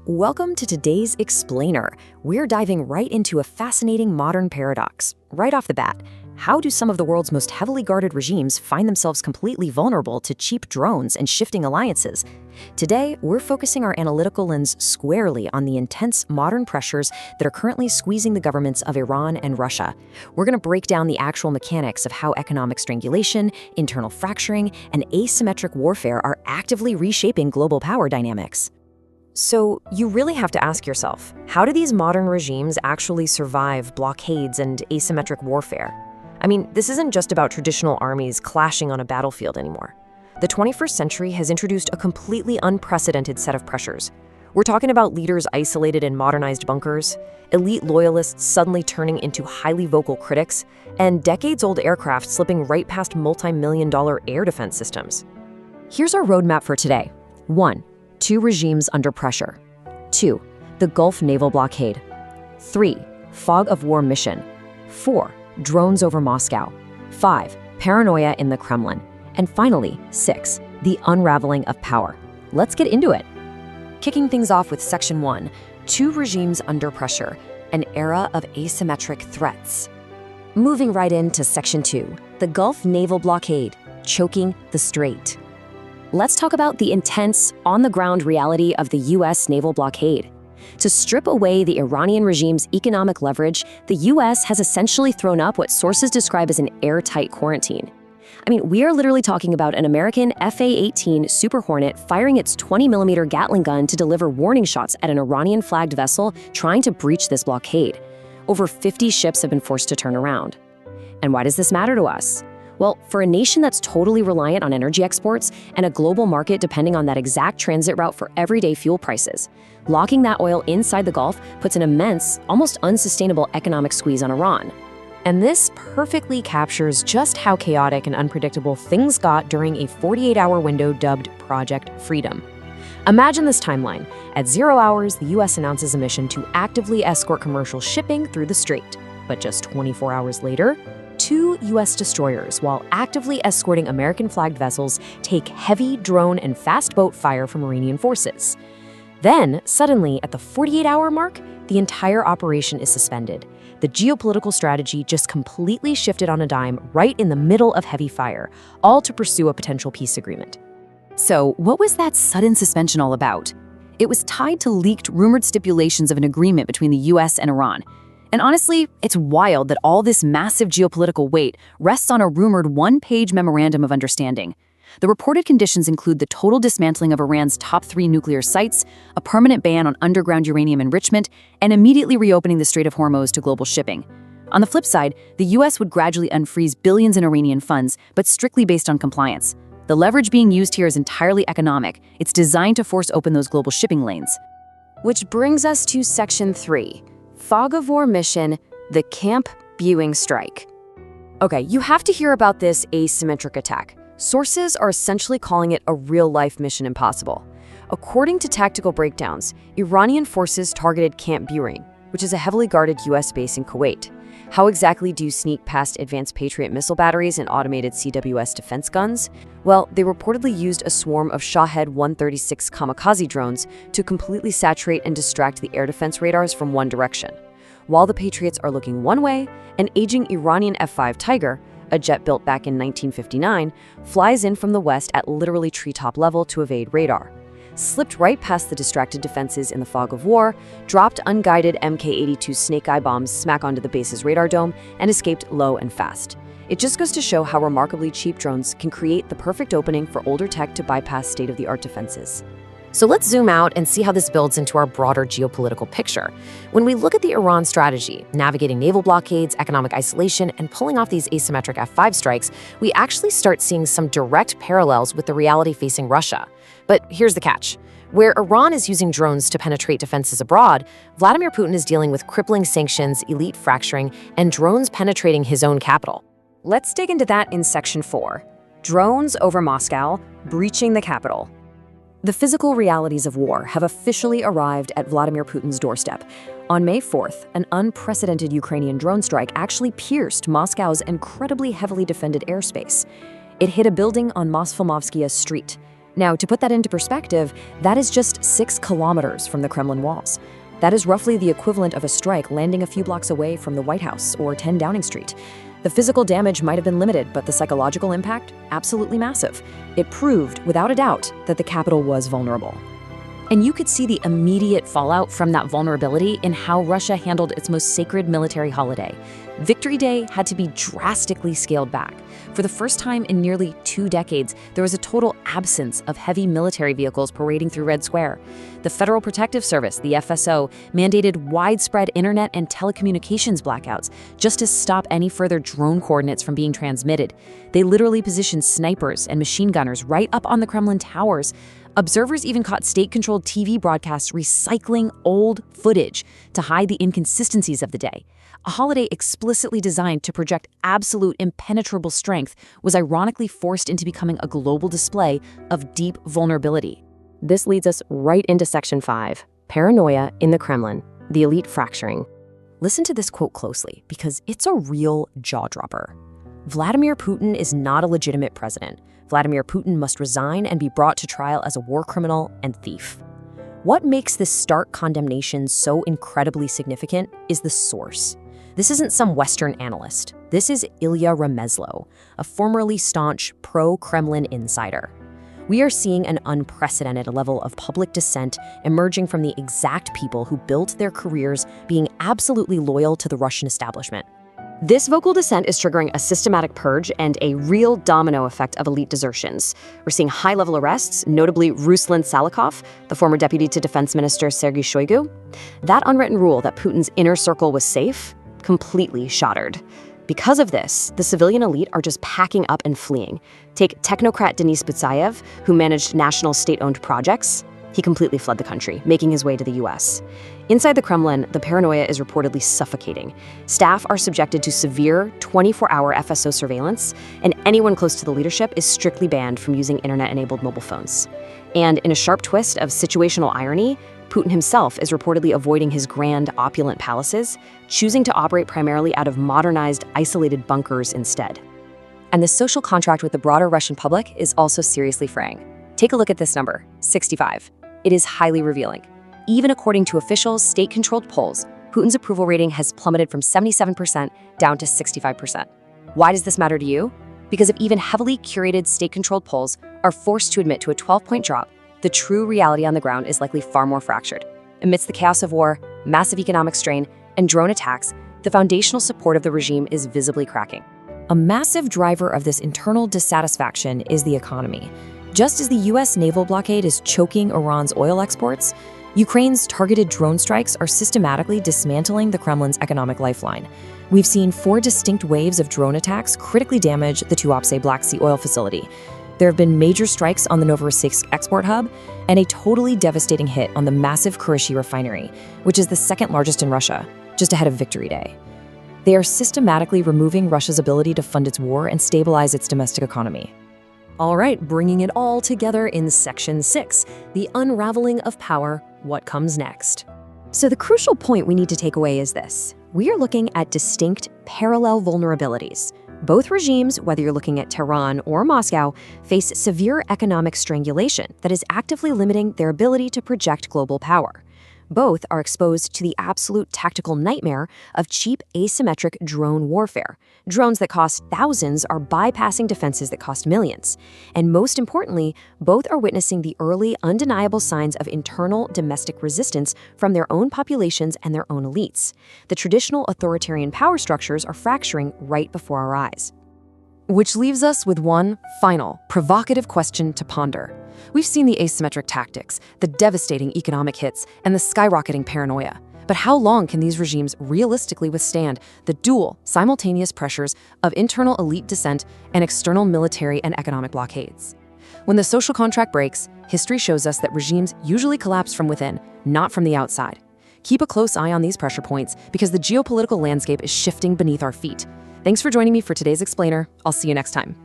Welcome to today's Explainer. We're diving right into a fascinating modern paradox. Right off the bat, how do some of the world's most heavily guarded regimes find themselves completely vulnerable to cheap drones and shifting alliances? Today, we're focusing our analytical lens squarely on the intense modern pressures that are currently squeezing the governments of Iran and Russia. We're going to break down the actual mechanics of how economic strangulation, internal fracturing, and asymmetric warfare are actively reshaping global power dynamics. So, you really have to ask yourself, how do these modern regimes actually survive blockades and asymmetric warfare? I mean, this isn't just about traditional armies clashing on a battlefield anymore. The 21st century has introduced a completely unprecedented set of pressures. We're talking about leaders isolated in modernized bunkers, elite loyalists suddenly turning into highly vocal critics, and decades-old aircraft slipping right past multi-million-dollar air defense systems. Here's our roadmap for today. 1. Two regimes under pressure. 2. The Gulf naval blockade. 3. Fog of war mission. 4. Drones over Moscow. 5. Paranoia in the Kremlin. And finally, 6. The unraveling of power. Let's get into it. Kicking things off with Section 1, Two regimes under pressure, an era of asymmetric threats. Moving right into Section 2, the Gulf naval blockade, choking the strait. Let's talk about the intense, on-the-ground reality of the U.S. naval blockade. To strip away the Iranian regime's economic leverage, the U.S. has essentially thrown up what sources describe as an airtight quarantine. I mean, we are literally talking about an American FA-18 Super Hornet firing its 20mm Gatling gun to deliver warning shots at an Iranian-flagged vessel trying to breach this blockade. Over 50 ships have been forced to turn around. And why does this matter to us? Well, for a nation that's totally reliant on energy exports and a global market depending on that exact transit route for everyday fuel prices, locking that oil inside the Gulf puts an immense, almost unsustainable economic squeeze on Iran. And this perfectly captures just how chaotic and unpredictable things got during a 48-hour window dubbed Project Freedom. Imagine this timeline. At 0 hours, the U.S. announces a mission to actively escort commercial shipping through the strait. But just 24 hours later, 2 U.S. destroyers, while actively escorting American-flagged vessels, take heavy drone and fast boat fire from Iranian forces. Then, suddenly, at the 48-hour mark, the entire operation is suspended. The geopolitical strategy just completely shifted on a dime right in the middle of heavy fire, all to pursue a potential peace agreement. So, what was that sudden suspension all about? It was tied to leaked, rumored stipulations of an agreement between the U.S. and Iran. And honestly, it's wild that all this massive geopolitical weight rests on a rumored one-page memorandum of understanding. The reported conditions include the total dismantling of Iran's top 3 nuclear sites, a permanent ban on underground uranium enrichment, and immediately reopening the Strait of Hormuz to global shipping. On the flip side, the U.S. would gradually unfreeze billions in Iranian funds, but strictly based on compliance. The leverage being used here is entirely economic. It's designed to force open those global shipping lanes. Which brings us to Section 3. Fog of war mission, the Camp Buing strike. Okay, you have to hear about this asymmetric attack. Sources are essentially calling it a real-life Mission Impossible. According to tactical breakdowns, Iranian forces targeted Camp Buing, which is a heavily guarded U.S. base in Kuwait. How exactly do you sneak past advanced Patriot missile batteries and automated CWS defense guns? Well, they reportedly used a swarm of Shahed 136 kamikaze drones to completely saturate and distract the air defense radars from one direction. While the Patriots are looking one way, an aging Iranian F-5 Tiger, a jet built back in 1959, flies in from the west at literally treetop level to evade radar. Slipped right past the distracted defenses in the fog of war, dropped unguided Mk-82 Snake-Eye bombs smack onto the base's radar dome, and escaped low and fast. It just goes to show how remarkably cheap drones can create the perfect opening for older tech to bypass state-of-the-art defenses. So let's zoom out and see how this builds into our broader geopolitical picture. When we look at the Iran strategy, navigating naval blockades, economic isolation, and pulling off these asymmetric F-5 strikes, we actually start seeing some direct parallels with the reality facing Russia. But here's the catch. Where Iran is using drones to penetrate defenses abroad, Vladimir Putin is dealing with crippling sanctions, elite fracturing, and drones penetrating his own capital. Let's dig into that in Section 4. Drones over Moscow, breaching the capital. The physical realities of war have officially arrived at Vladimir Putin's doorstep. On May 4th, an unprecedented Ukrainian drone strike actually pierced Moscow's incredibly heavily defended airspace. It hit a building on Mosfilmovskaya Street. Now, to put that into perspective, that is just 6 kilometers from the Kremlin walls. That is roughly the equivalent of a strike landing a few blocks away from the White House or 10 Downing Street. The physical damage might have been limited, but the psychological impact, absolutely massive. It proved, without a doubt, that the capital was vulnerable. And you could see the immediate fallout from that vulnerability in how Russia handled its most sacred military holiday. Victory Day had to be drastically scaled back. For the first time in nearly 2 decades, there was a total absence of heavy military vehicles parading through Red Square. The Federal Protective Service, the FSO, mandated widespread internet and telecommunications blackouts just to stop any further drone coordinates from being transmitted. They literally positioned snipers and machine gunners right up on the Kremlin towers. Observers even caught state-controlled TV broadcasts recycling old footage to hide the inconsistencies of the day. A holiday explicitly designed to project absolute impenetrable strength was ironically forced into becoming a global display of deep vulnerability. This leads us right into Section 5, Paranoia in the Kremlin, the elite fracturing. Listen to this quote closely, because it's a real jaw-dropper. Vladimir Putin is not a legitimate president. Vladimir Putin must resign and be brought to trial as a war criminal and thief. What makes this stark condemnation so incredibly significant is the source. This isn't some Western analyst. This is Ilya Remezlo, a formerly staunch pro-Kremlin insider. We are seeing an unprecedented level of public dissent emerging from the exact people who built their careers being absolutely loyal to the Russian establishment. This vocal dissent is triggering a systematic purge and a real domino effect of elite desertions. We're seeing high-level arrests, notably Ruslan Salakov, the former deputy to Defense Minister Sergei Shoigu. That unwritten rule that Putin's inner circle was safe completely shattered. Because of this, the civilian elite are just packing up and fleeing. Take technocrat Denis Butsayev, who managed national state-owned projects. He completely fled the country, making his way to the US. Inside the Kremlin, the paranoia is reportedly suffocating. Staff are subjected to severe 24-hour FSO surveillance, and anyone close to the leadership is strictly banned from using internet-enabled mobile phones. And in a sharp twist of situational irony, Putin himself is reportedly avoiding his grand, opulent palaces, choosing to operate primarily out of modernized, isolated bunkers instead. And the social contract with the broader Russian public is also seriously fraying. Take a look at this number, 65. It is highly revealing. Even according to official state-controlled polls, Putin's approval rating has plummeted from 77% down to 65%. Why does this matter to you? Because if even heavily curated state-controlled polls are forced to admit to a 12-point drop, the true reality on the ground is likely far more fractured. Amidst the chaos of war, massive economic strain, and drone attacks, the foundational support of the regime is visibly cracking. A massive driver of this internal dissatisfaction is the economy. Just as the US naval blockade is choking Iran's oil exports, Ukraine's targeted drone strikes are systematically dismantling the Kremlin's economic lifeline. We've seen 4 distinct waves of drone attacks critically damage the Tuapse Black Sea oil facility. There have been major strikes on the Novorossiysk export hub and a totally devastating hit on the massive Kurishi refinery, which is the second largest in Russia, just ahead of Victory Day. They are systematically removing Russia's ability to fund its war and stabilize its domestic economy. All right, bringing it all together in Section 6, the unraveling of power, what comes next. So the crucial point we need to take away is this. We are looking at distinct parallel vulnerabilities. Both regimes, whether you're looking at Tehran or Moscow, face severe economic strangulation that is actively limiting their ability to project global power. Both are exposed to the absolute tactical nightmare of cheap asymmetric drone warfare. Drones that cost thousands are bypassing defenses that cost millions. And most importantly, both are witnessing the early, undeniable signs of internal domestic resistance from their own populations and their own elites. The traditional authoritarian power structures are fracturing right before our eyes. Which leaves us with one final, provocative question to ponder. We've seen the asymmetric tactics, the devastating economic hits, and the skyrocketing paranoia. But how long can these regimes realistically withstand the dual, simultaneous pressures of internal elite dissent and external military and economic blockades? When the social contract breaks, history shows us that regimes usually collapse from within, not from the outside. Keep a close eye on these pressure points because the geopolitical landscape is shifting beneath our feet. Thanks for joining me for today's Explainer. I'll see you next time.